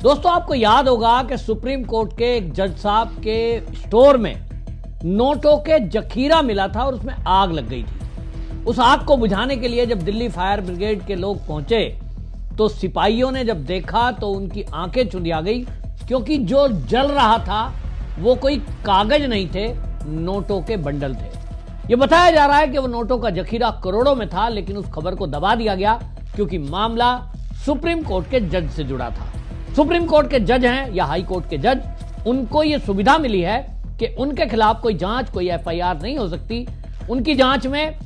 दोस्तों, आपको याद होगा कि सुप्रीम कोर्ट के एक जज साहब के स्टोर में नोटों के जखीरा मिला था और उसमें आग लग गई थी। उस आग को बुझाने के लिए जब दिल्ली फायर ब्रिगेड के लोग पहुंचे तो सिपाहियों ने जब देखा तो उनकी आंखें चुंधिया गई, क्योंकि जो जल रहा था वो कोई कागज नहीं थे, नोटों के बंडल थे। ये बताया जा रहा है कि वो नोटों का जखीरा करोड़ों में था, लेकिन उस खबर को दबा दिया गया क्योंकि मामला सुप्रीम कोर्ट के जज से जुड़ा था। सुप्रीम कोर्ट के जज हैं या हाई कोर्ट के जज, उनको यह सुविधा मिली है कि उनके खिलाफ कोई जांच, कोई एफआईआर नहीं हो सकती। उनकी जांच में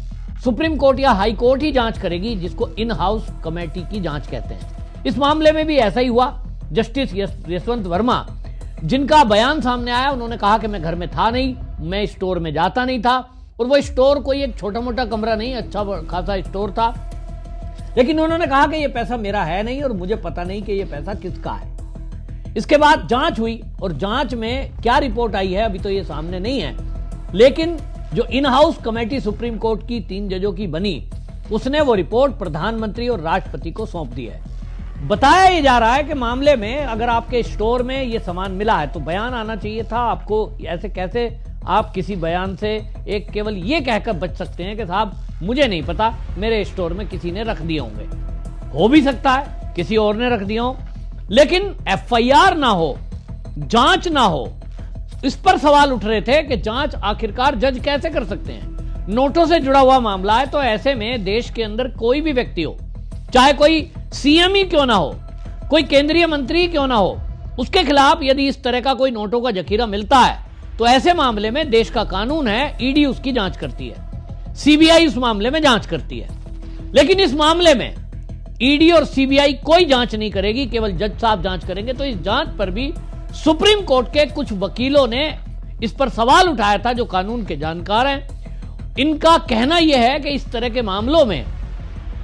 सुप्रीम कोर्ट या हाई कोर्ट ही जांच करेगी, जिसको इन हाउस कमेटी की जांच कहते हैं। इस मामले में भी ऐसा ही हुआ। जस्टिस यशवंत वर्मा, जिनका बयान सामने आया, उन्होंने कहा कि मैं घर में था नहीं, मैं स्टोर में जाता नहीं था, और वो स्टोर कोई एक छोटा मोटा कमरा नहीं, अच्छा खासा स्टोर था। लेकिन उन्होंने कहा कि ये पैसा मेरा है नहीं और मुझे पता नहीं कि ये पैसा किसका है। इसके बाद जांच हुई और जांच में क्या रिपोर्ट आई है अभी तो ये सामने नहीं है, लेकिन जो in house committee supreme court की 3 जजों की बनी, उसने वो रिपोर्ट प्रधानमंत्री और राष्ट्रपति को सौंप दी है। बताया ये जा रहा है कि मामले में अगर आपके स्टोर में ये सामान मिला है तो बयान आना चाहिए था आपको। ऐसे कैसे आप किसी बयान से एक केवल ये कहकर बच सकते हैं कि साहब मुझे नहीं पता, मेरे स्टोर में किसी ने रख दिए होंगे। हो भी सकता है किसी और ने रख दिया हो, लेकिन एफआईआर ना हो, जांच ना हो, इस पर सवाल उठ रहे थे कि जांच आखिरकार जज कैसे कर सकते हैं। नोटों से जुड़ा हुआ मामला है, तो ऐसे में देश के अंदर कोई भी व्यक्ति हो, चाहे कोई सीएम ही क्यों ना हो, कोई केंद्रीय मंत्री क्यों ना हो, उसके खिलाफ यदि इस तरह का कोई नोटों का जखीरा मिलता है तो ऐसे मामले में देश का कानून है, ईडी उसकी जांच करती है, सीबीआई उस मामले में जांच करती है। लेकिन इस मामले में ईडी और सीबीआई कोई जांच नहीं करेगी, केवल जज साहब जांच करेंगे। तो इस जांच पर भी सुप्रीम कोर्ट के कुछ वकीलों ने इस पर सवाल उठाया था, जो कानून के जानकार हैं। इनका कहना यह है कि इस तरह के मामलों में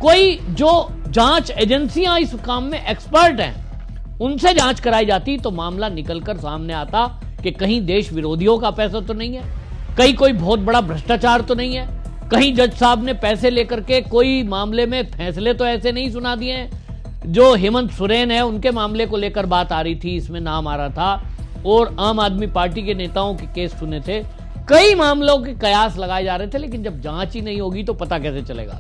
कोई जो जांच एजेंसियां इस काम में एक्सपर्ट हैं, उनसे जांच कराई जाती तो मामला निकलकर सामने आता कि कहीं देश विरोधियों का पैसा तो नहीं है, कहीं कोई बहुत बड़ा भ्रष्टाचार तो नहीं है, कहीं जज साहब ने पैसे लेकर के कोई मामले में फैसले तो ऐसे नहीं सुना दिए हैं। जो हेमंत सोरेन है, उनके मामले को लेकर बात आ रही थी, इसमें नाम आ रहा था, और आम आदमी पार्टी के नेताओं के केस सुने थे, कई मामलों के कयास लगाए जा रहे थे। लेकिन जब जांच ही नहीं होगी तो पता कैसे चलेगा।